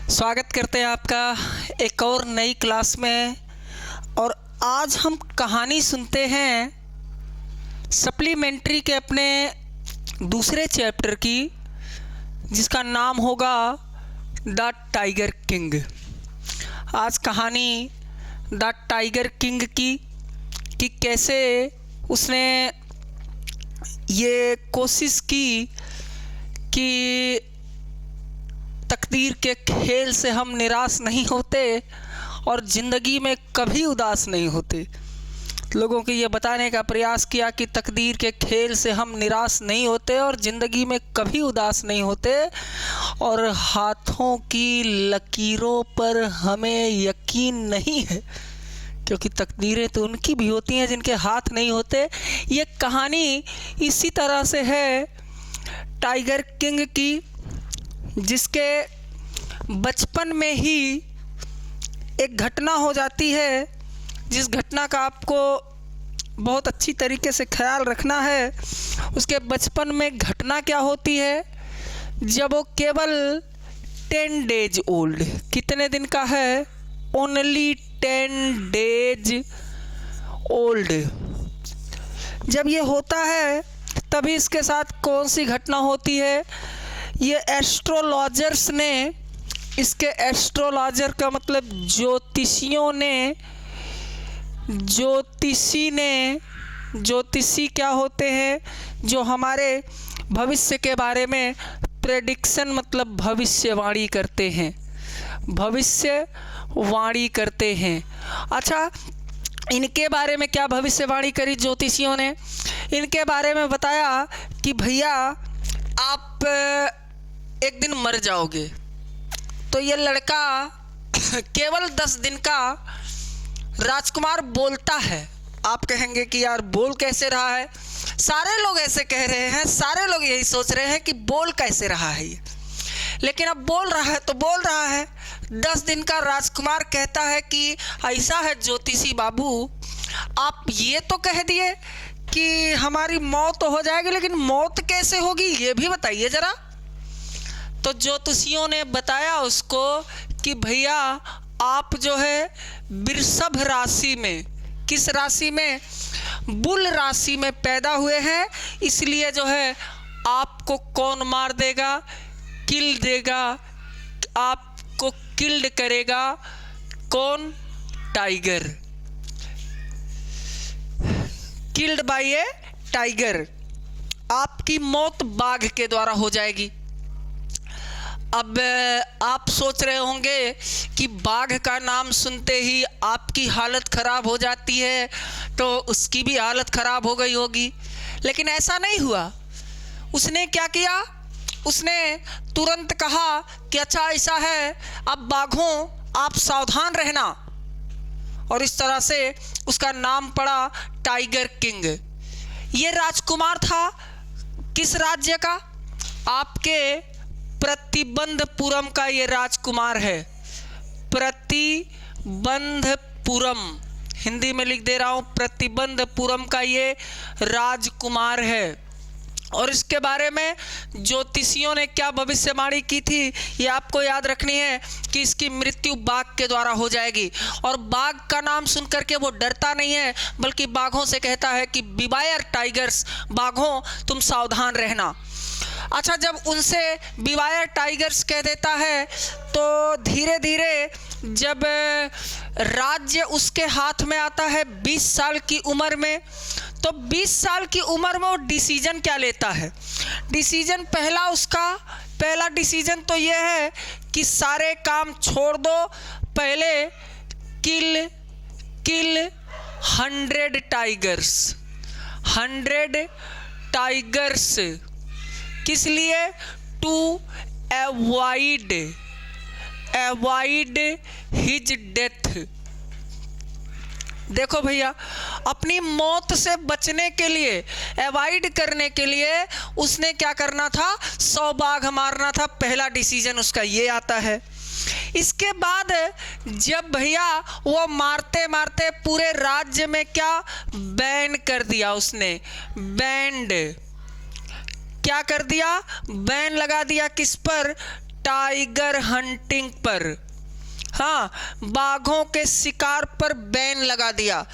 स्वागत करते हैं आपका एक और नई क्लास में। और आज हम कहानी सुनते हैं सप्लीमेंट्री के अपने दूसरे चैप्टर की, जिसका नाम होगा द टाइगर किंग। आज कहानी द टाइगर किंग की कि कैसे उसने ये कोशिश की कि तकदीर के खेल से हम निराश नहीं होते और ज़िंदगी में कभी उदास नहीं होते। लोगों को ये बताने का प्रयास किया कि तकदीर के खेल से हम निराश नहीं होते और ज़िंदगी में कभी उदास नहीं होते, और हाथों की लकीरों पर हमें यकीन नहीं है, क्योंकि तकदीरें तो उनकी भी होती हैं जिनके हाथ नहीं होते। ये कहानी इसी तरह से है टाइगर किंग की, जिसके बचपन में ही एक घटना हो जाती है, जिस घटना का आपको बहुत अच्छी तरीके से ख्याल रखना है। उसके बचपन में घटना क्या होती है, जब वो केवल 10 डेज ओल्ड, कितने दिन का है, ओनली 10 डेज ओल्ड, जब ये होता है तभी इसके साथ कौन सी घटना होती है। ये एस्ट्रोलॉजर्स ने, इसके एस्ट्रोलॉजर का मतलब ज्योतिषी क्या होते हैं, जो हमारे भविष्य के बारे में प्रेडिक्शन मतलब भविष्यवाणी करते हैं, भविष्यवाणी करते हैं। अच्छा, इनके बारे में क्या भविष्यवाणी करी ज्योतिषियों ने? इनके बारे में बताया कि भैया आप एक दिन मर जाओगे। तो ये लड़का केवल 10 दिन का राजकुमार बोलता है। आप कहेंगे कि यार बोल कैसे रहा है, सारे लोग ऐसे कह रहे हैं, सारे लोग यही सोच रहे हैं कि बोल कैसे रहा है ये, लेकिन अब बोल रहा है तो बोल रहा है। 10 दिन का राजकुमार कहता है कि ऐसा है ज्योतिषी बाबू, आप ये तो कह दिए कि हमारी मौत तो हो जाएगी, लेकिन मौत कैसे होगी ये भी बताइए ज़रा। तो ज्योतिषियों ने बताया उसको कि भैया आप जो है वृषभ राशि में, किस राशि में, बुल राशि में पैदा हुए हैं, इसलिए जो है आपको कौन मार देगा, किल देगा, आपको किल्ड करेगा, कौन, tiger, killed by a tiger, आपकी मौत बाघ के द्वारा हो जाएगी। अब आप सोच रहे होंगे कि बाघ का नाम सुनते ही आपकी हालत ख़राब हो जाती है, तो उसकी भी हालत ख़राब हो गई होगी, लेकिन ऐसा नहीं हुआ। उसने क्या किया, उसने तुरंत कहा कि अच्छा ऐसा है, अब बाघों आप सावधान रहना, और इस तरह से उसका नाम पड़ा टाइगर किंग। ये राजकुमार था किस राज्य का, आपके प्रतिबंधपुरम का ये राजकुमार है। प्रतिबंधपुरम, हिंदी में लिख दे रहा हूँ, प्रतिबंधपुरम का ये राजकुमार है। और इसके बारे में ज्योतिषियों ने क्या भविष्यवाणी की थी, ये आपको याद रखनी है कि इसकी मृत्यु बाघ के द्वारा हो जाएगी। और बाघ का नाम सुन करके वो डरता नहीं है, बल्कि बाघों से कहता है कि बिवायर टाइगर्स, बाघों तुम सावधान रहना। अच्छा, जब उनसे बिवायर टाइगर्स कह देता है तो धीरे धीरे जब राज्य उसके हाथ में आता है 20 साल की उम्र में, तो 20 साल की उम्र में वो डिसीजन क्या लेता है, डिसीजन पहला डिसीजन तो ये है कि सारे काम छोड़ दो, पहले किल 100 टाइगर्स, किस लिए, टू अवॉइड हिज डेथ। देखो भैया, अपनी मौत से बचने के लिए, अवॉइड करने के लिए उसने क्या करना था, 100 बाघ मारना था। पहला डिसीजन उसका ये आता है। इसके बाद जब भैया वो मारते मारते पूरे राज्य में क्या बैन कर दिया उसने, बैंड क्या कर दिया, बैन लगा दिया किस पर, टाइगर हंटिंग पर, हाँ, बाघों के शिकार पर बैन लगा दिया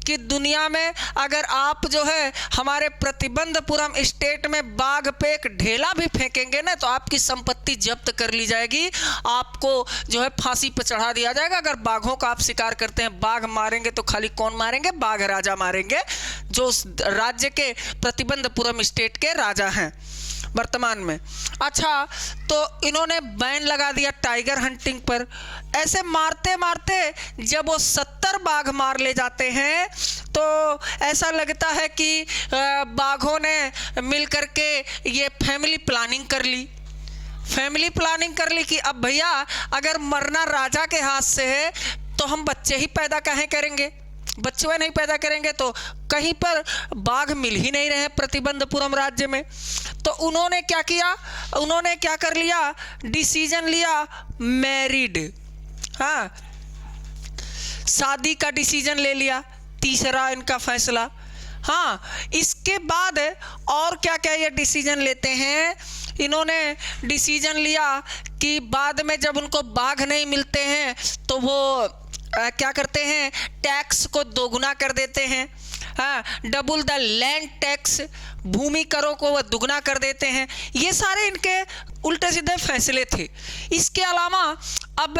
कि दुनिया में अगर आप जो है हमारे प्रतिबंधपुरम स्टेट में बाघ पे एक ढेला भी फेंकेंगे ना तो आपकी संपत्ति जब्त कर ली जाएगी, आपको जो है फांसी पर चढ़ा दिया जाएगा। अगर बाघों का आप शिकार करते हैं, बाघ मारेंगे तो खाली कौन मारेंगे? बाघ राजा मारेंगे, जो उस राज्य के प्रतिबंधपुरम स्टेट के राजा हैं वर्तमान में। अच्छा, तो इन्होंने बैन लगा दिया टाइगर हंटिंग पर। ऐसे मारते मारते जब वो 70 बाघ मार ले जाते हैं तो ऐसा लगता है कि बाघों ने मिल करके ये फैमिली प्लानिंग कर ली कि अब भैया अगर मरना राजा के हाथ से है तो हम बच्चे ही पैदा काहे करेंगे, बच्चे नहीं पैदा करेंगे तो कहीं पर बाघ मिल ही नहीं रहे प्रतिबंधपुरम राज्य में। तो उन्होंने क्या किया, उन्होंने क्या कर लिया, डिसीजन लिया मैरिड, हाँ, शादी का डिसीजन ले लिया, तीसरा इनका फैसला। हाँ, इसके बाद और क्या क्या ये डिसीजन लेते हैं, इन्होंने डिसीजन लिया कि बाद में जब उनको बाघ नहीं मिलते हैं तो वो क्या करते हैं, टैक्स को दोगुना कर देते हैं, हाँ, डबल द लैंड टैक्स, भूमि करों को वह दुगना कर देते हैं। ये सारे इनके उल्टे सीधे फैसले थे। इसके अलावा अब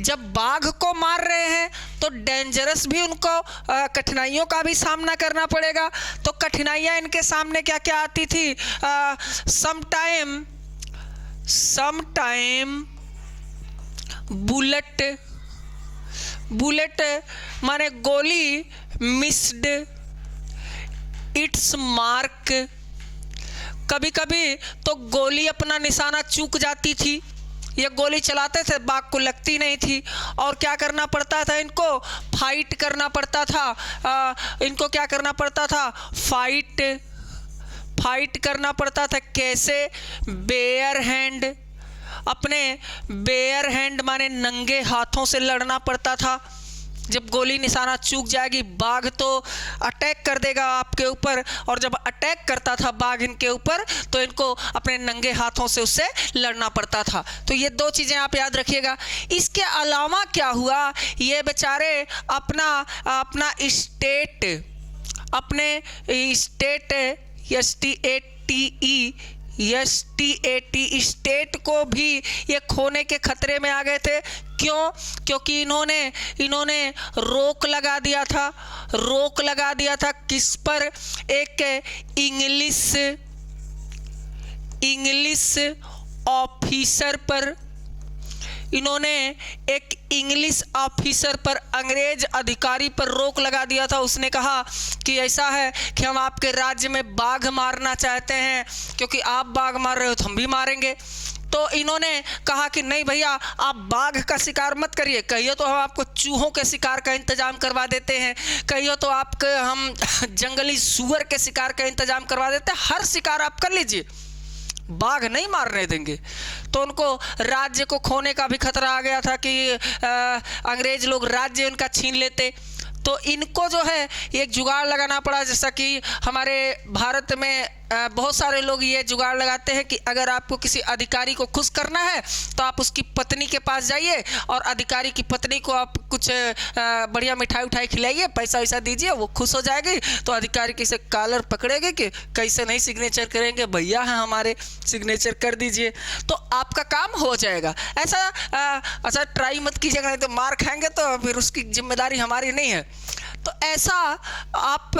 जब बाघ को मार रहे हैं तो डेंजरस भी उनको कठिनाइयों का भी सामना करना पड़ेगा। तो कठिनाइयाँ इनके सामने क्या क्या आती थी, समटाइम बुलेट माने गोली मिस्ड इट्स मार्क, कभी कभी तो गोली अपना निशाना चूक जाती थी, ये गोली चलाते थे बाघ को लगती नहीं थी और क्या करना पड़ता था, इनको फाइट करना पड़ता था, इनको क्या करना पड़ता था, फाइट करना पड़ता था। कैसे? बेयर हैंड, अपने बेयर हैंड माने नंगे हाथों से लड़ना पड़ता था। जब गोली निशाना चूक जाएगी बाघ तो अटैक कर देगा आपके ऊपर, और जब अटैक करता था बाघ इनके ऊपर तो इनको अपने नंगे हाथों से उससे लड़ना पड़ता था। तो ये दो चीज़ें आप याद रखिएगा। इसके अलावा क्या हुआ, ये बेचारे अपना स्टेट, अपने स्टेट STAT स्टेट को भी ये खोने के खतरे में आ गए थे। क्यों? क्योंकि इन्होंने रोक लगा दिया था किस पर, एक इंग्लिश ऑफिसर पर। इन्होंने एक इंग्लिश ऑफिसर पर, अंग्रेज अधिकारी पर रोक लगा दिया था। उसने कहा कि ऐसा है कि हम आपके राज्य में बाघ मारना चाहते हैं, क्योंकि आप बाघ मार रहे हो तो हम भी मारेंगे। तो इन्होंने कहा कि नहीं भैया, आप बाघ का शिकार मत करिए, कहिए तो हम आपको चूहों के शिकार का इंतजाम करवा देते हैं, कहिए तो आपके हम जंगली सूअर के शिकार का इंतजाम करवा देते हैं, हर शिकार आप कर लीजिए, बाघ नहीं मारने देंगे। तो उनको राज्य को खोने का भी खतरा आ गया था कि अंग्रेज लोग राज्य उनका छीन लेते। तो इनको जो है एक जुगाड़ लगाना पड़ा, जैसा कि हमारे भारत में बहुत सारे लोग ये जुगाड़ लगाते हैं कि अगर आपको किसी अधिकारी को खुश करना है तो आप उसकी पत्नी के पास जाइए और अधिकारी की पत्नी को आप कुछ बढ़िया मिठाई खिलाइए, पैसा वैसा दीजिए, वो खुश हो जाएगी। तो अधिकारी किसे कॉलर पकड़ेंगे कि कैसे नहीं सिग्नेचर करेंगे, भैया हैं हमारे, सिग्नेचर कर दीजिए, तो आपका काम हो जाएगा। ऐसा ट्राई मत कीजिएगा, नहीं तो मार खाएंगे तो फिर उसकी जिम्मेदारी हमारी नहीं है। तो ऐसा आप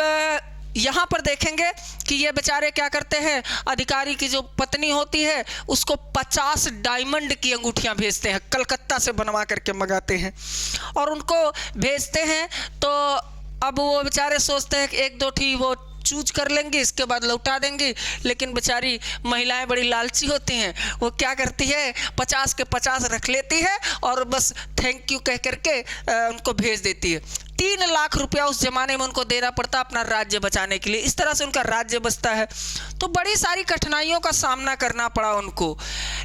यहाँ पर देखेंगे कि ये बेचारे क्या करते हैं, अधिकारी की जो पत्नी होती है उसको 50 डायमंड की अंगूठियाँ भेजते हैं, कलकत्ता से बनवा करके मंगाते हैं और उनको भेजते हैं। तो अब वो बेचारे सोचते हैं कि एक दो ठी वो चूज कर लेंगे, इसके बाद लौटा देंगे, लेकिन बेचारी महिलाएं बड़ी लालची होती हैं, वो क्या करती है 50 के 50 रख लेती है और बस थैंक यू कह करके उनको भेज देती है। 3 लाख रुपया उस जमाने में उनको देना पड़ता अपना राज्य बचाने के लिए। इस तरह से उनका राज्य बचता है। तो बड़ी सारी कठिनाइयों का सामना करना पड़ा उनको।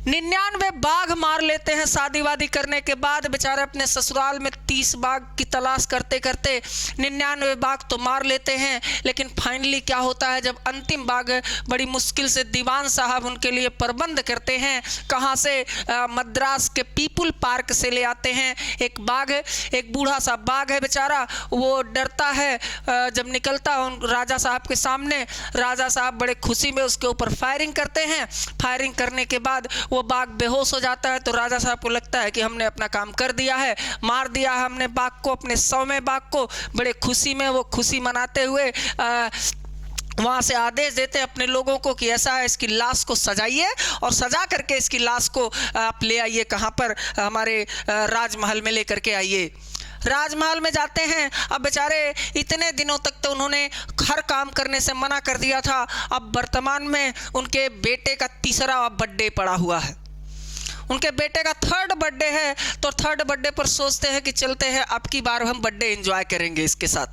99 बाघ मार लेते हैं शादी वादी करने के बाद। बेचारे अपने ससुराल में 30 बाघ की तलाश करते करते 99 बाघ तो मार लेते हैं, लेकिन फाइनली क्या होता है, जब अंतिम बाघ बड़ी मुश्किल से दीवान साहब उनके लिए प्रबंध करते हैं। कहाँ से? मद्रास के पीपुल पार्क से ले आते हैं एक बाघ। एक बूढ़ा सा बाघ है बेचारा, वो डरता है। जब निकलता उन राजा साहब के सामने, राजा साहब बड़े खुशी में उसके ऊपर फायरिंग करते हैं। फायरिंग करने के बाद वो बाघ बेहोश हो जाता है। तो राजा साहब को लगता है कि हमने अपना काम कर दिया है, मार दिया है हमने बाघ को, अपने 100वें बाघ को। बड़े खुशी में वो खुशी मनाते हुए वहाँ से आदेश देते हैं अपने लोगों को कि ऐसा है, इसकी लाश को सजाइए और सजा करके इसकी लाश को आप ले आइए, कहाँ पर? हमारे राजमहल में लेकर के आइए। राजमहल में जाते हैं। अब बेचारे इतने दिनों तक तो उन्होंने हर काम करने से मना कर दिया था। अब वर्तमान में उनके बेटे का 3रा बर्थडे पड़ा हुआ है। उनके बेटे का 3rd बर्थडे है। तो 3rd बर्थडे पर सोचते हैं कि चलते हैं, अब की बार हम बर्थडे एंजॉय करेंगे इसके साथ।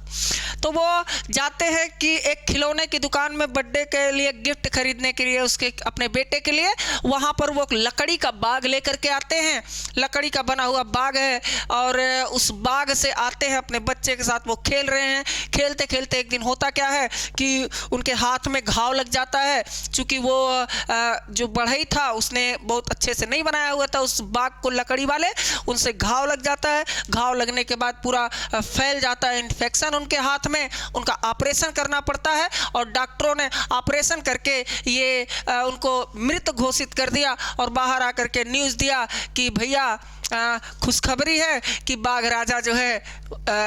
तो वो जाते हैं कि एक खिलौने की दुकान में बर्थडे के लिए गिफ्ट खरीदने के लिए उसके अपने बेटे के लिए। वहाँ पर वो लकड़ी का बाग लेकर के आते हैं। लकड़ी का बना हुआ बाग है और उस बाग से आते हैं अपने बच्चे के साथ। वो खेल रहे हैं। खेलते खेलते एक दिन होता क्या है कि उनके हाथ में घाव लग जाता है। चूँकि वो जो बढ़ई था उसने बहुत अच्छे से नहीं बनाया हुआ था उस बाग को, लकड़ी वाले, उनसे घाव लग जाता है। घाव लगने के बाद पूरा फैल जाता है इन्फेक्शन उनके हाथ में। उनका ऑपरेशन करना पड़ता है और डॉक्टरों ने ऑपरेशन करके ये उनको मृत घोषित कर दिया और बाहर आकर के न्यूज़ दिया कि भैया खुशखबरी है कि बाघ राजा जो है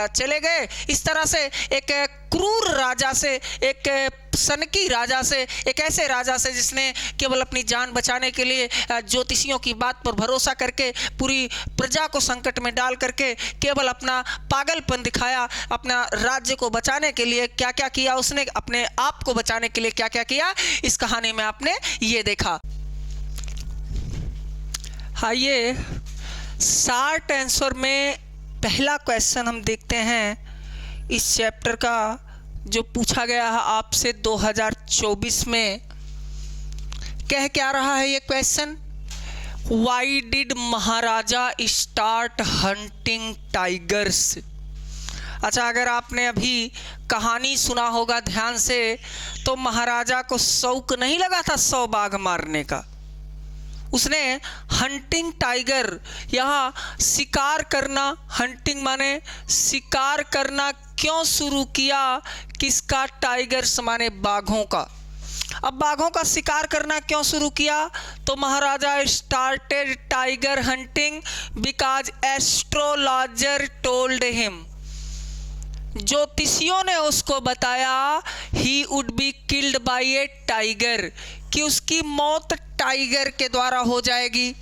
चले गए। इस तरह से एक क्रूर राजा से, एक सनकी राजा से, एक ऐसे राजा से जिसने केवल अपनी जान बचाने के लिए ज्योतिषियों की बात पर भरोसा करके पूरी प्रजा को संकट में डाल करके केवल अपना पागलपन दिखाया। अपना राज्य को बचाने के लिए क्या क्या किया उसने, अपने आप को बचाने के लिए क्या क्या किया, इस कहानी में आपने ये देखा। आइए शार्ट आंसर में पहला क्वेश्चन हम देखते हैं इस चैप्टर का, जो पूछा गया है आपसे 2024 में। कह क्या रहा है ये question? Why did Maharaja start hunting tigers? अच्छा, अगर आपने अभी कहानी सुना होगा ध्यान से, तो महाराजा को शौक नहीं लगा था 100 बाघ मारने का। उसने हंटिंग टाइगर, यहाँ शिकार करना, हंटिंग माने शिकार करना, क्यों शुरू किया? किसका? टाइगर्स माने बाघों का। अब बाघों का शिकार करना क्यों शुरू किया? तो maharaja started tiger hunting because astrologer told him. ज्योतिषियों ने उसको बताया he would be killed by a tiger, कि उसकी मौत टाइगर के द्वारा हो जाएगी।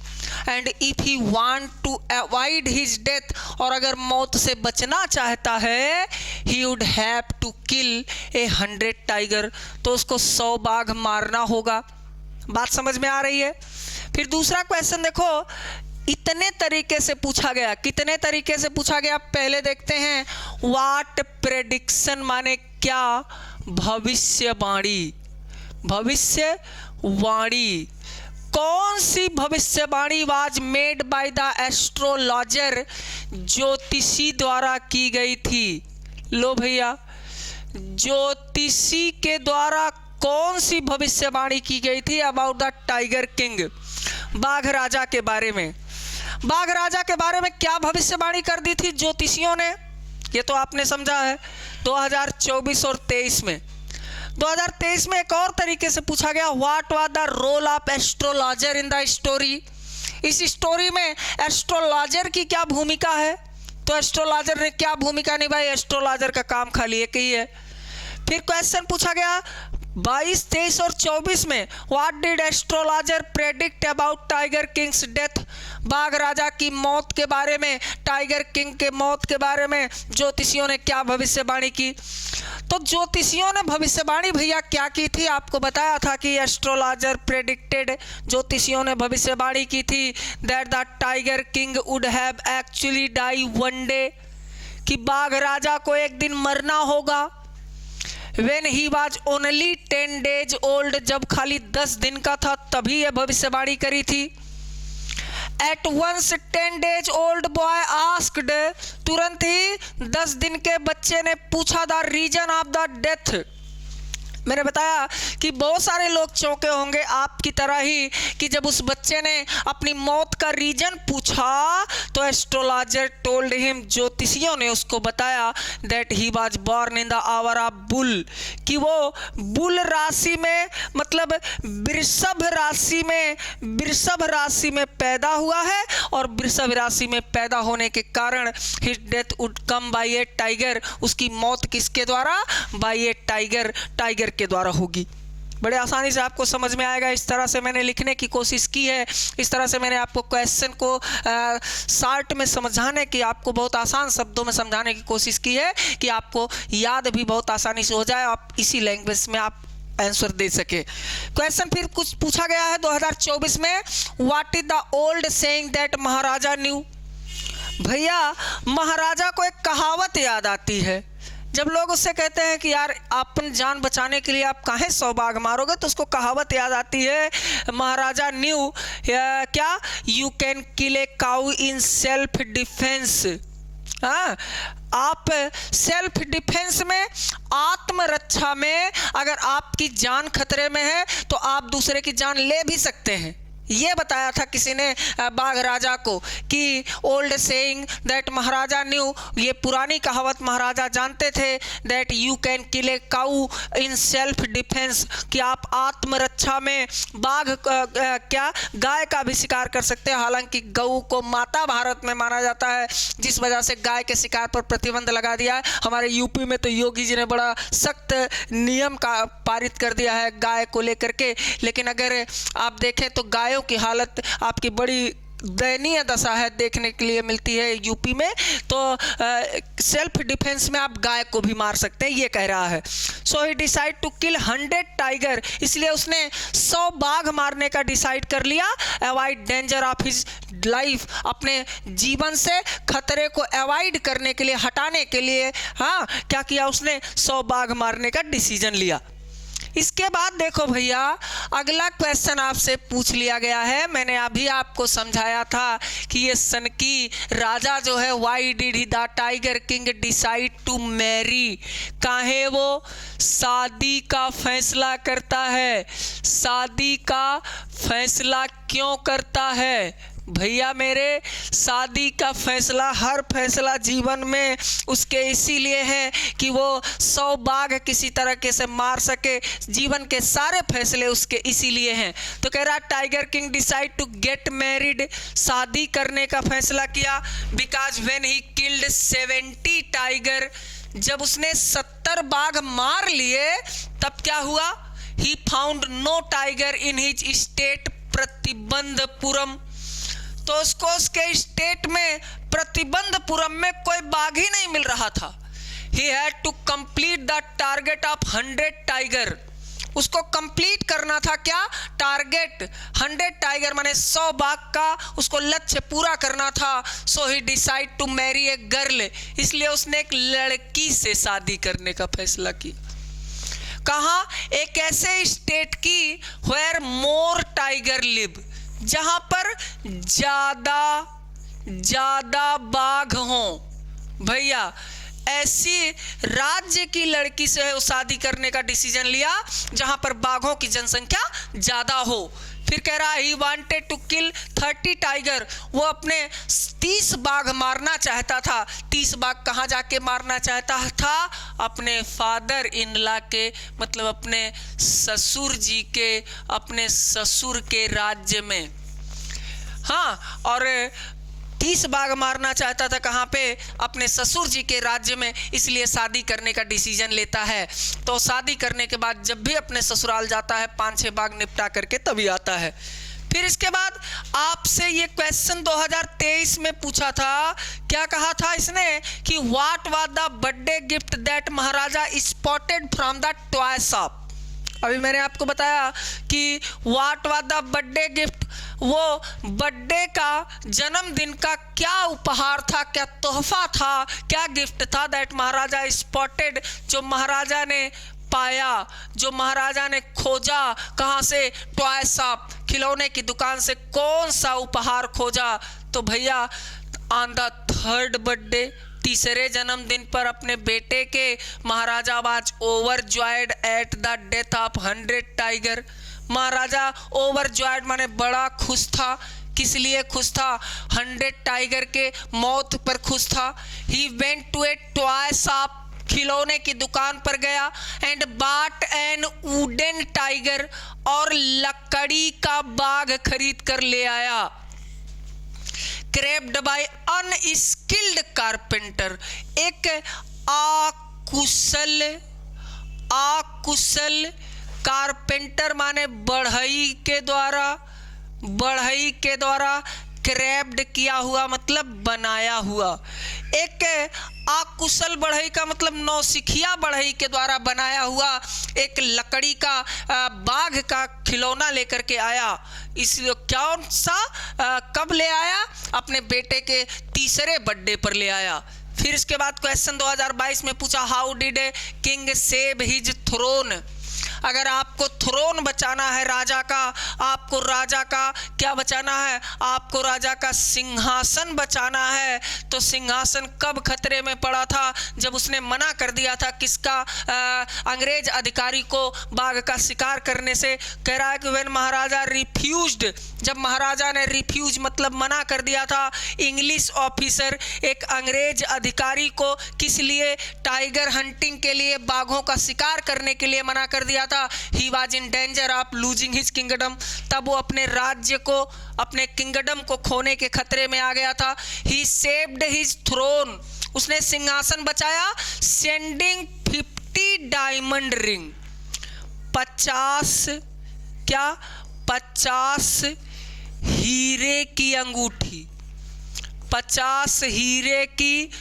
And if he want to avoid his death, और अगर मौत से बचना चाहता है, he would have to kill a 100 tiger, तो उसको 100 बाघ मारना होगा। बात समझ में आ रही है? फिर दूसरा क्वेश्चन देखो, इतने तरीके से पूछा गया। कितने तरीके से पूछा गया पहले देखते हैं। व्हाट प्रेडिक्शन माने क्या? भविष्यवाणी। भविष्यवाणी, कौन सी भविष्यवाणी was made by the astrologer? ज्योतिषी द्वारा की गई थी। लो भैया, ज्योतिषी के द्वारा कौन सी भविष्यवाणी की गई थी अबाउट द टाइगर किंग? बाघ राजा के बारे में। बाघ राजा के बारे में क्या भविष्यवाणी कर दी थी ज्योतिषियों ने? ये तो आपने समझा है 2024 और 23 में। 2023 में एक और तरीके से पूछा गया, what was the role of astrologer in the story? इस स्टोरी में एस्ट्रोलॉजर की क्या भूमिका है? तो एस्ट्रोलॉजर ने क्या भूमिका निभाई? एस्ट्रोलॉजर का काम खाली एक ही है। फिर क्वेश्चन पूछा गया 22, 23 और 24 में, what did astrologer predict about tiger Kings death? बाघ राजा की मौत के बारे में, टाइगर किंग के मौत के बारे में ज्योतिषियों ने क्या भविष्यवाणी की? तो ज्योतिषियों ने भविष्यवाणी भैया क्या की थी? आपको बताया था कि एस्ट्रोलॉजर प्रेडिक्टेड, ज्योतिषियों ने भविष्यवाणी की थी that the tiger king would have actually die one day, कि बाघ राजा को एक दिन मरना होगा। When he was only 10 days old, जब खाली 10 दिन का था तभी यह भविष्यवाणी करी थी। At once 10 days old boy asked, तुरंत ही 10 दिन के बच्चे ने पूछा the reason of the death। मैंने बताया कि बहुत सारे लोग चौंके होंगे आपकी तरह ही कि जब उस बच्चे ने अपनी मौत का रीजन पूछा तो एस्ट्रोलॉजर टोल्ड हिम, ज्योतिषियों ने उसको बताया that he was born in the hour of bull, कि वो बुल राशि में मतलब वृषभ राशि में पैदा हुआ है और वृषभ राशि में पैदा होने के कारण his death would come by a tiger, उसकी मौत किसके द्वारा? बाय ए टाइगर के द्वारा होगी। बड़े आसानी से आपको समझ में आएगा। इस तरह से मैंने लिखने की कोशिश की है, इस तरह से मैंने आपको क्वेश्चन को शॉर्ट में समझाने की, आपको बहुत आसान शब्दों में समझाने की कोशिश की है कि आपको याद भी बहुत आसानी से हो जाए, आप इसी लैंग्वेज में आप आंसर दे सके। क्वेश्चन फिर कुछ पूछा गया है 2024 में, what is the old saying that Maharaja new. भैया महाराजा को एक कहावत याद आती है, जब लोग उससे कहते हैं कि यार अपन जान बचाने के लिए आप काहे 100 बाघ मारोगे, तो उसको कहावत याद आती है महाराजा न्यू क्या, you can kill a cow in self defence. हाँ, आप सेल्फ डिफेंस में, आत्मरक्षा में अगर आपकी जान खतरे में है तो आप दूसरे की जान ले भी सकते हैं। ये बताया था किसी ने बाघ राजा को कि old saying that Maharaja new, ये पुरानी कहावत महाराजा जानते थे, that you can kill A cow in self defence, कि आप आत्मरक्षा में बाघ क्या गाय का भी शिकार कर सकते हैं। हालांकि गऊ को माता भारत में माना जाता है, जिस वजह से गाय के शिकार पर प्रतिबंध लगा दिया है। हमारे यूपी में तो योगी जी ने बड़ा सख्त नियम का पारित कर दिया है गाय को लेकर के, लेकिन अगर आप देखें तो गायों की हालत आपकी बड़ी दयनीय दशा है देखने के लिए मिलती है यूपी में। तो सेल्फ डिफेंस में आप गाय को भी मार सकते हैं, ये कह रहा है। सो he decide to kill 100 tiger, इसलिए उसने 100 बाघ मारने का डिसाइड कर लिया। Avoid danger of his life, अपने जीवन से खतरे को अवॉइड करने के लिए, हटाने के लिए, हाँ क्या किया उसने? 100 बाघ मारने का डिसीजन लिया। इसके बाद देखो भैया, अगला क्वेश्चन आपसे पूछ लिया गया है। मैंने अभी आपको समझाया था कि ये सनकी राजा जो है, why did he the tiger king decide to marry, काहे वो शादी का फैसला करता है? शादी का फैसला क्यों करता है? भैया मेरे, शादी का फैसला, हर फैसला जीवन में उसके इसीलिए है कि वो 100 बाघ किसी तरीके से मार सके। जीवन के सारे फैसले उसके इसीलिए हैं। तो कह रहा tiger king decide to get married, शादी करने का फैसला किया, because when he killed 70 tiger, जब उसने 70 बाघ मार लिए तब क्या हुआ? He found no tiger in his state Pratibandhapuram, तो उसको उसके स्टेट में प्रतिबंधपुरम में कोई बाघ ही नहीं मिल रहा था। He had to complete the target of 100 tiger, उसको कंप्लीट करना था क्या? टारगेट 100 टाइगर माने 100 बाघ का उसको लक्ष्य पूरा करना था। So he decide to marry a girl, इसलिए उसने एक लड़की से शादी करने का फैसला किया। कहाँ? एक ऐसे स्टेट की वेयर मोर टाइगर लिव, जहां पर ज्यादा बाघ हों। भैया ऐसी राज्य की लड़की से शादी करने का डिसीजन लिया जहां पर बाघों की जनसंख्या ज्यादा हो। फिर कह रहा he wanted to kill 30 tiger, वो अपने 30 बाघ मारना चाहता था। 30 बाघ कहाँ जाके मारना चाहता था? अपने फादर इन लॉ के, मतलब अपने ससुर जी के, अपने ससुर के राज्य में। हाँ, और 30 बाघ मारना चाहता था कहाँ पे? अपने ससुर जी के राज्य में, इसलिए शादी करने का डिसीजन लेता है। तो शादी करने के बाद जब भी अपने ससुराल जाता है 5-6 बाघ निपटा करके तभी आता है। फिर इसके बाद आपसे ये क्वेश्चन 2023 में पूछा था, क्या कहा था इसने कि what was the birthday gift that Maharaja spotted from the toy shop. अभी मैंने आपको बताया कि what was the birthday gift, वो बर्थडे का, जन्मदिन का क्या उपहार था, क्या तोहफा था, क्या गिफ्ट था दैट महाराजा स्पॉटेड, जो महाराजा ने पाया, जो महाराजा ने खोजा। कहाँ से? टॉय शॉप, खिलौने की दुकान से कौन सा उपहार खोजा? तो भैया ऑन द थर्ड बर्थडे, तीसरे जन्मदिन पर अपने बेटे के maharaja was overjoyed at the death of 100 tiger. Maharaja overjoyed माने बड़ा खुश था। किस लिए खुश था? 100 टाइगर के मौत पर खुश था। He went to a toy shop, खिलौने की दुकान पर गया, एंड बाट एन वुडन टाइगर, और लकड़ी का बाघ खरीद कर ले आया। क्रेप्ड बाय अनस्किल्ड कारपेंटर, एक आकुशल कारपेंटर माने बढ़ई के द्वारा क्रेप्ड किया हुआ मतलब बनाया हुआ। एक आकुशल बढ़ई का मतलब नौसिखिया बढ़ई के द्वारा बनाया हुआ एक लकड़ी का बाघ का खिलौना लेकर के आया। इसलिए कौन सा, कब ले आया? अपने बेटे के तीसरे बर्थडे पर ले आया। फिर इसके बाद क्वेश्चन 2022 में पूछा, how did a king save his throne. अगर आपको थ्रोन बचाना है राजा का, आपको राजा का क्या बचाना है? आपको राजा का सिंहासन बचाना है। तो सिंहासन कब खतरे में पड़ा था? जब उसने मना कर दिया था किसका? अंग्रेज अधिकारी को बाघ का शिकार करने से। कह रहा है कि व्हेन महाराजा रिफ्यूज्ड, जब महाराजा ने रिफ्यूज मतलब मना कर दिया था, इंग्लिश ऑफिसर, एक अंग्रेज अधिकारी को, किस लिए? टाइगर हंटिंग के लिए, बाघों का शिकार करने के लिए मना कर दिया था। He was in danger of losing his kingdom, तब वो अपने राज्य को, अपने किंगडम को खोने के खतरे में आ गया था। ही सेव्ड हिज थ्रोन, उसने सिंहासन बचाया। सेंडिंग 50 डायमंड रिंग, 50 हीरे की अंगूठी, 50 हीरे की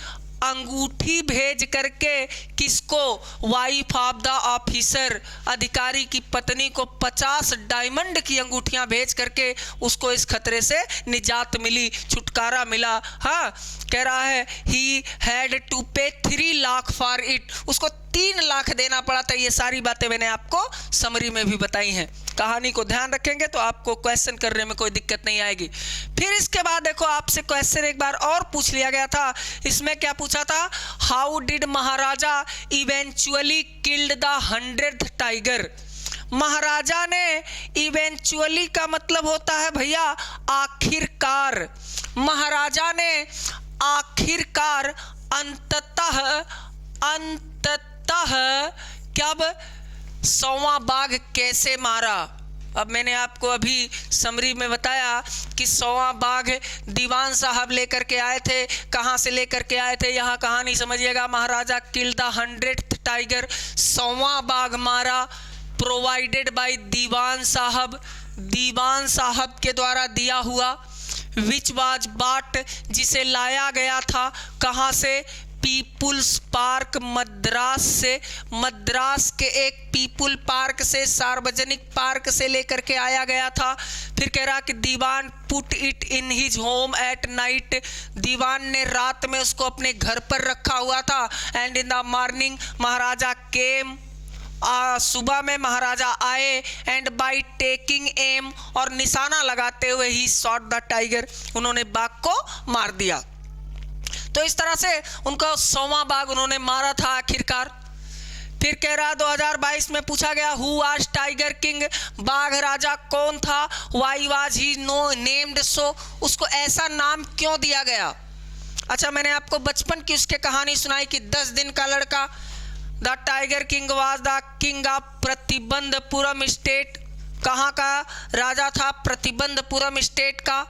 अंगूठी भेज करके किसको? वाइफ ऑफ द ऑफिसर, अधिकारी की पत्नी को 50 डायमंड की अंगूठियां भेज करके उसको इस खतरे से निजात मिली, छुटकारा मिला। हाँ, कह रहा है ही हैड टू पे 3 लाख फॉर इट, उसको 3 लाख देना पड़ा था। ये सारी बातें मैंने आपको समरी में भी बताई हैं। कहानी को ध्यान रखेंगे तो आपको क्वेश्चन करने में कोई दिक्कत नहीं आएगी। फिर इसके बाद देखो, आपसे क्वेश्चन एक बार और पूछ लिया गया था। इसमें क्या पूछा था? How did maharaja eventually killed the 100th tiger. Maharaja ने, इवेंचुअली का मतलब होता है भैया आखिरकार, महाराजा ने आखिरकार, अंततः कब 100वां बाघ कैसे मारा। अब मैंने आपको अभी समरी में बताया कि 100वां बाघ दीवान साहब लेकर के आए थे। कहाँ से लेकर के आए थे? यहाँ कहानी समझिएगा। महाराजा किल्ड द 100th टाइगर, 100वां बाघ मारा, प्रोवाइडेड बाय दीवान साहब, दीवान साहब के द्वारा दिया हुआ। विच वाज बाट, जिसे लाया गया था। कहाँ से? पीपुल्स पार्क, मद्रास से, मद्रास के एक पीपुल पार्क से, सार्वजनिक पार्क से लेकर के आया गया था। फिर कह रहा कि दीवान put it in his home at night, दीवान ने रात में उसको अपने घर पर रखा हुआ था। एंड इन द मॉर्निंग महाराजा केम, सुबह में महाराजा आए। एंड बाई टेकिंग एम, और निशाना लगाते हुए ही शॉट द टाइगर, उन्होंने बाघ को मार दिया। तो इस तरह से उनका 100वां बाघ उन्होंने मारा था आखिरकार। फिर कह रहा 2022 में पूछा गया, हु वाज टाइगर किंग, बाघ राजा कौन था। Why was he no named so, उसको ऐसा नाम क्यों दिया गया। अच्छा, मैंने आपको बचपन की उसके कहानी सुनाई कि 10 दिन का लड़का। The tiger king was the king of Pratibandapuram state, कहाँ का राजा था? प्रतिबंधपुरम स्टेट का।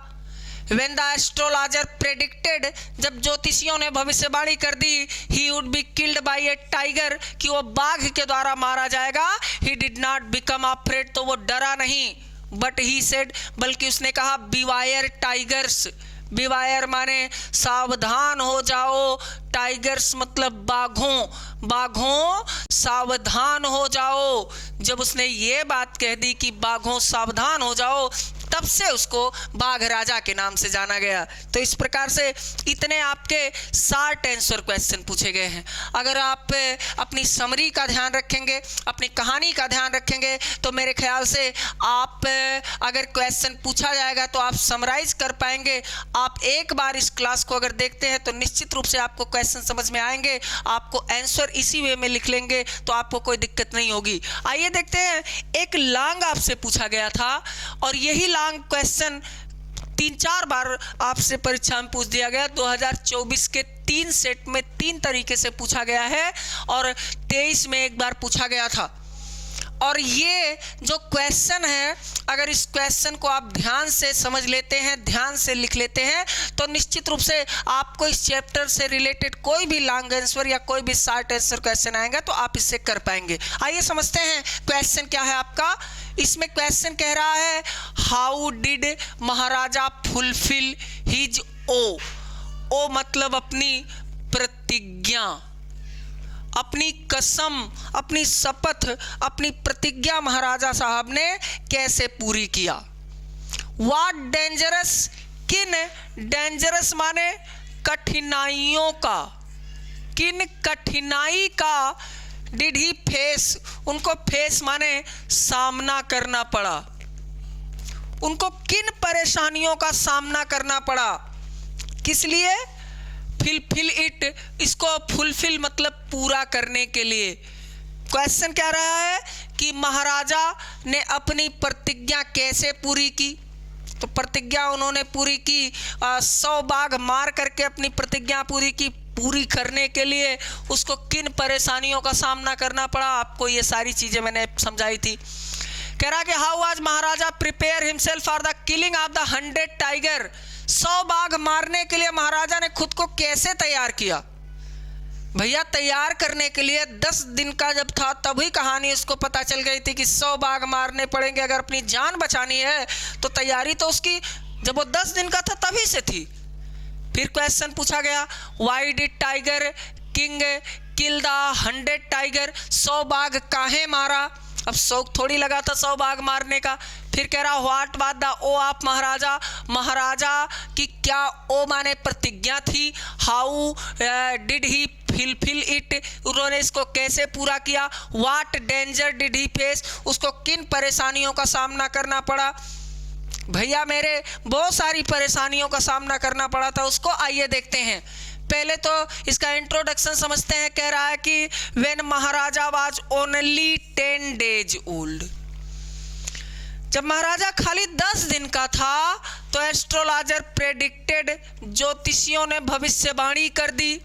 When the astrologer predicted, जब ज्योतिषियों ने भविष्यवाणी कर दी, he would be killed by a tiger, कि वो बाघ के द्वारा मारा जाएगा, he did not become afraid, तो वो डरा नहीं, but he said, बल्कि उसने कहा beware tigers, बिवायर माने सावधान हो जाओ, टाइगर्स मतलब बाघों, बाघों सावधान हो जाओ। जब उसने ये बात कह दी कि बाघों सावधान हो जाओ, तब से उसको बाघ राजा के नाम से जाना गया। तो इस प्रकार से इतने आपके शार्ट आंसर क्वेश्चन पूछे गए हैं। अगर आप अपनी समरी का ध्यान रखेंगे, अपनी कहानी का ध्यान रखेंगे, तो मेरे ख्याल से आप अगर क्वेश्चन पूछा जाएगा तो आप समराइज कर पाएंगे। आप एक बार इस क्लास को अगर देखते हैं तो निश्चित रूप से आपको क्वेश्चन समझ में आएंगे, आपको आंसर इसी वे में लिख लेंगे तो आपको कोई दिक्कत नहीं होगी। आइए देखते हैं, एक लॉन्ग आपसे पूछा गया था और यही लॉन्ग क्वेश्चन 3-4 बार आपसे परीक्षा में पूछ दिया गया। 2024 के 3 सेट में 3 तरीके से पूछा गया है और 23 में एक बार पूछा गया था। और ये जो क्वेश्चन है, अगर इस क्वेश्चन को आप ध्यान से समझ लेते हैं, ध्यान से लिख लेते हैं, तो निश्चित रूप से आपको इस चैप्टर से रिलेटेड कोई भी लॉन्ग आंसर या कोई भी शॉर्ट आंसर क्वेश्चन आएगा तो आप इससे कर पाएंगे। आइए समझते हैं क्वेश्चन क्या है आपका। इसमें क्वेश्चन कह रहा है, how did maharaja fulfil his oath मतलब अपनी प्रतिज्ञा, अपनी कसम, अपनी शपथ, अपनी प्रतिज्ञा महाराजा साहब ने कैसे पूरी किया। व्हाट डेंजरस, किन, डेंजरस माने कठिनाइयों का, किन कठिनाई का डिड ही फेस, उनको फेस माने सामना करना पड़ा, उनको किन परेशानियों का सामना करना पड़ा, किस लिए, फिल इट, इसको फुलफिल मतलब पूरा करने के लिए। क्वेश्चन क्या रहा है कि महाराजा ने अपनी प्रतिज्ञा कैसे पूरी की। तो प्रतिज्ञा उन्होंने पूरी की, 100 बाघ मार करके अपनी प्रतिज्ञा पूरी की। पूरी करने के लिए उसको किन परेशानियों का सामना करना पड़ा, आपको ये सारी चीजें मैंने समझाई थी। कह रहा कि how was Maharaja prepare himself for the killing of the 100 tiger, 100 बाघ मारने के लिए महाराजा ने खुद को कैसे तैयार किया। भैया तैयार करने के लिए 10 दिन का जब था तभी कहानी उसको पता चल गई थी कि 100 बाघ मारने पड़ेंगे, अगर अपनी जान बचानी है तो तैयारी तो उसकी जब वो 10 दिन का था तभी से थी। फिर क्वेश्चन पूछा गया, why did tiger king kill the 100 tiger, 100 बाघ काहे मारा। अब शौक थोड़ी लगा था 100 बाघ मारने का। फिर कह रहा what was the oath of maharaja, maharaja की क्या ओ माने प्रतिज्ञा थी। How did he fill it, उन्होंने इसको कैसे पूरा किया। What danger did he face, उसको किन परेशानियों का सामना करना पड़ा। भैया मेरे बहुत सारी परेशानियों का सामना करना पड़ा था उसको। आइए देखते हैं, पहले तो इसका इंट्रोडक्शन समझते हैं। कह रहा है कि when Maharaja was only 10 days old, जब महाराजा खाली 10 दिन का था तो एस्ट्रोलॉजर प्रेडिक्टेड, ज्योतिषियों ने भविष्यवाणी कर दी।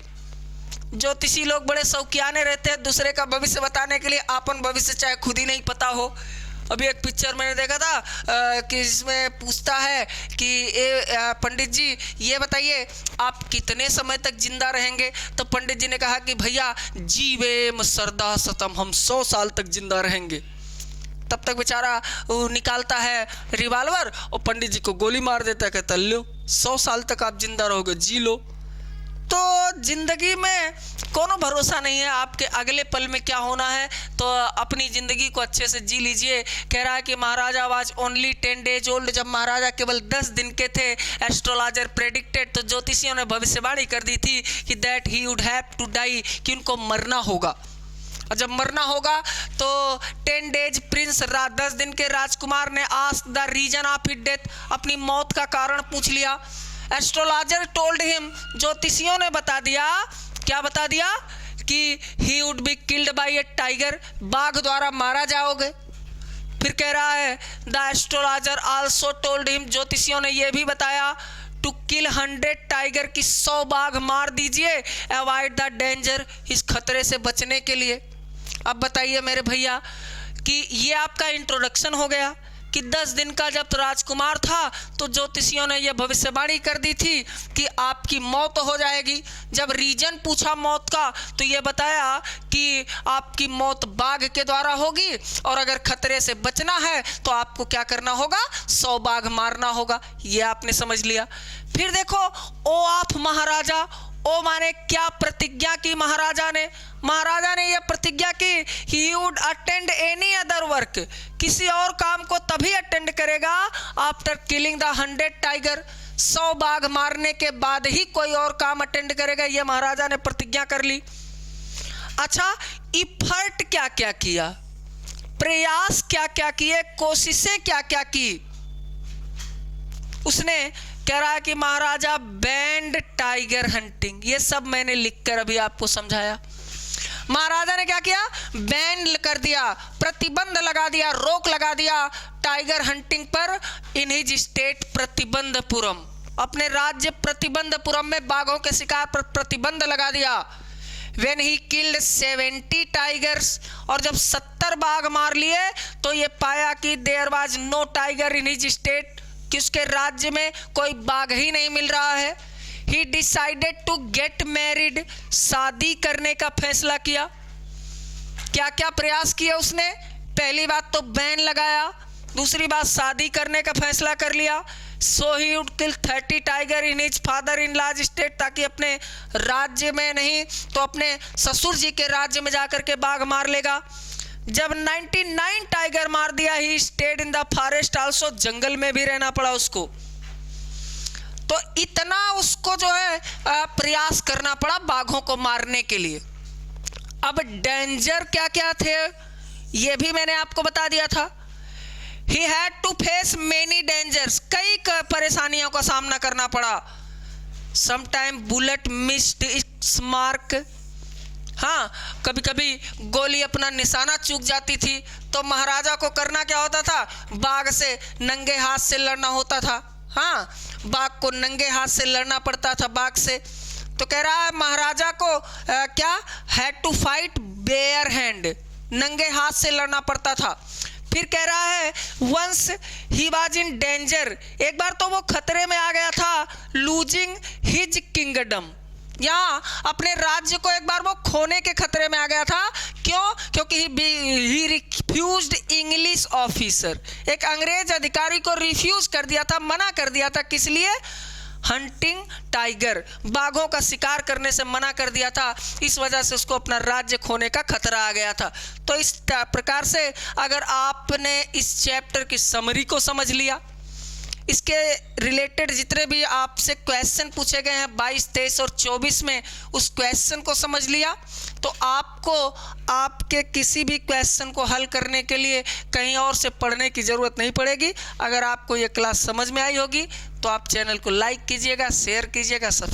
ज्योतिषी लोग बड़े शौकियाने रहते हैं दूसरे का भविष्य बताने के लिए, आपन भविष्य चाहे खुद ही नहीं पता हो। अभी एक पिक्चर मैंने देखा था कि इसमें पूछता है कि पंडित जी ये बताइए आप कितने समय तक जिंदा रहेंगे। तो पंडित जी ने कहा कि भैया जीवेम सरदा सतम, हम 100 साल तक जिंदा रहेंगे। तब तक बेचारा निकालता है रिवाल्वर और पंडित जी को गोली मार देता है, कहता लो 100 साल तक आप जिंदा रहोगे, जी लो। तो जिंदगी में कोनो भरोसा नहीं है आपके अगले पल में क्या होना है, तो अपनी जिंदगी को अच्छे से जी लीजिए। कह रहा है कि महाराजा वाज ओनली 10 days ओल्ड, जब महाराजा केवल 10 दिन के थे, एस्ट्रोलॉजर प्रेडिक्टेड, तो ज्योतिषियों ने भविष्यवाणी कर दी थी कि that he would have to die, कि उनको मरना होगा। और जब मरना होगा तो 10 days प्रिंस, 10 दिन के राजकुमार ने asked the reason of his death, अपनी मौत का कारण पूछ लिया। एस्ट्रोलॉजर टोल्ड हिम, ज्योतिषियों ने बता दिया, क्या बता दिया कि he would be killed by a tiger, बाघ द्वारा मारा जाओगे। फिर कह रहा है the astrologer also told him, ज्योतिषियों ने यह भी बताया टू किल 100 टाइगर, की 100 बाघ मार दीजिए, अवॉइड द डेंजर, इस खतरे से बचने के लिए। अब बताइए मेरे भैया कि ये आपका इंट्रोडक्शन हो गया कि 10 दिन का जब राजकुमार था तो ज्योतिषियों ने यह भविष्यवाणी कर दी थी कि आपकी मौत हो जाएगी। जब रीजन पूछा मौत का तो यह बताया कि आपकी मौत बाघ के द्वारा होगी, और अगर खतरे से बचना है तो आपको क्या करना होगा, 100 बाघ मारना होगा। यह आपने समझ लिया। फिर देखो, ओ ऑफ महाराजा, ओ माने क्या प्रतिज्ञा की महाराजा ने यह प्रतिज्ञा की, he would attend any other work, किसी और काम को तभी अटेंड करेगा आफ्टर किलिंग द 100 टाइगर, 100 बाघ मारने के बाद ही कोई और काम अटेंड करेगा। यह महाराजा ने प्रतिज्ञा कर ली। अच्छा, इफर्ट क्या क्या किया, प्रयास क्या क्या किए, कोशिशें क्या क्या की उसने। कह रहा है कि महाराजा बैंड टाइगर हंटिंग, ये सब मैंने लिखकर अभी आपको समझाया। महाराजा ने क्या किया, बैन कर दिया, प्रतिबंध लगा दिया, रोक लगा दिया टाइगर हंटिंग पर इन हिज स्टेट प्रतिबंधपुरम, अपने राज्य प्रतिबंधपुरम में बाघों के शिकार पर प्रतिबंध लगा दिया। When he killed 70 टाइगर्स, और जब 70 बाघ मार लिए तो ये पाया कि there was no tiger in his state, कि उसके राज्य में कोई बाघ ही नहीं मिल रहा है। He decided to get married, शादी करने का फैसला किया। क्या क्या प्रयास किए उसने, पहली बात तो बैन लगाया, दूसरी बात शादी करने का फैसला कर लिया। So he would kill 30 tiger in his father in law's state, ताकि अपने राज्य में नहीं तो अपने ससुर जी के राज्य में जाकर के बाघ मार लेगा। जब 99 टाइगर मार दिया, he stayed in the forest also, जंगल में भी रहना पड़ा उसको। तो इतना उसको जो है प्रयास करना पड़ा बाघों को मारने के लिए। अब डेंजर क्या क्या थे ये भी मैंने आपको बता दिया था। He had to face many dangers, कई परेशानियों का सामना करना पड़ा। Sometime bullet missed its mark, हाँ, कभी कभी गोली अपना निशाना चूक जाती थी तो महाराजा को करना क्या होता था, बाघ से नंगे हाथ से लड़ना होता था। हाँ, बाघ को नंगे हाथ से लड़ना पड़ता था बाघ से। तो कह रहा है महाराजा को क्या, had to fight bare hand, नंगे हाथ से लड़ना पड़ता था। फिर कह रहा है once he was in danger, एक बार तो वो खतरे में आ गया था, लूजिंग हिज किंगडम, यहाँ अपने राज्य को एक बार वो खोने के खतरे में आ गया था। क्यों, क्योंकि ही रिफ्यूज्ड इंग्लिश ऑफिसर, एक अंग्रेज अधिकारी को रिफ्यूज कर दिया था, मना कर दिया था। किस लिए, हंटिंग टाइगर, बाघों का शिकार करने से मना कर दिया था। इस वजह से उसको अपना राज्य खोने का खतरा आ गया था। तो इस प्रकार से अगर आपने इस चैप्टर की समरी को समझ लिया, इसके रिलेटेड जितने भी आपसे क्वेश्चन पूछे गए हैं 22, 23 और 24 में, उस क्वेश्चन को समझ लिया तो आपको आपके किसी भी क्वेश्चन को हल करने के लिए कहीं और से पढ़ने की ज़रूरत नहीं पड़ेगी। अगर आपको ये क्लास समझ में आई होगी तो आप चैनल को लाइक कीजिएगा, शेयर कीजिएगा, सब्सक्राइब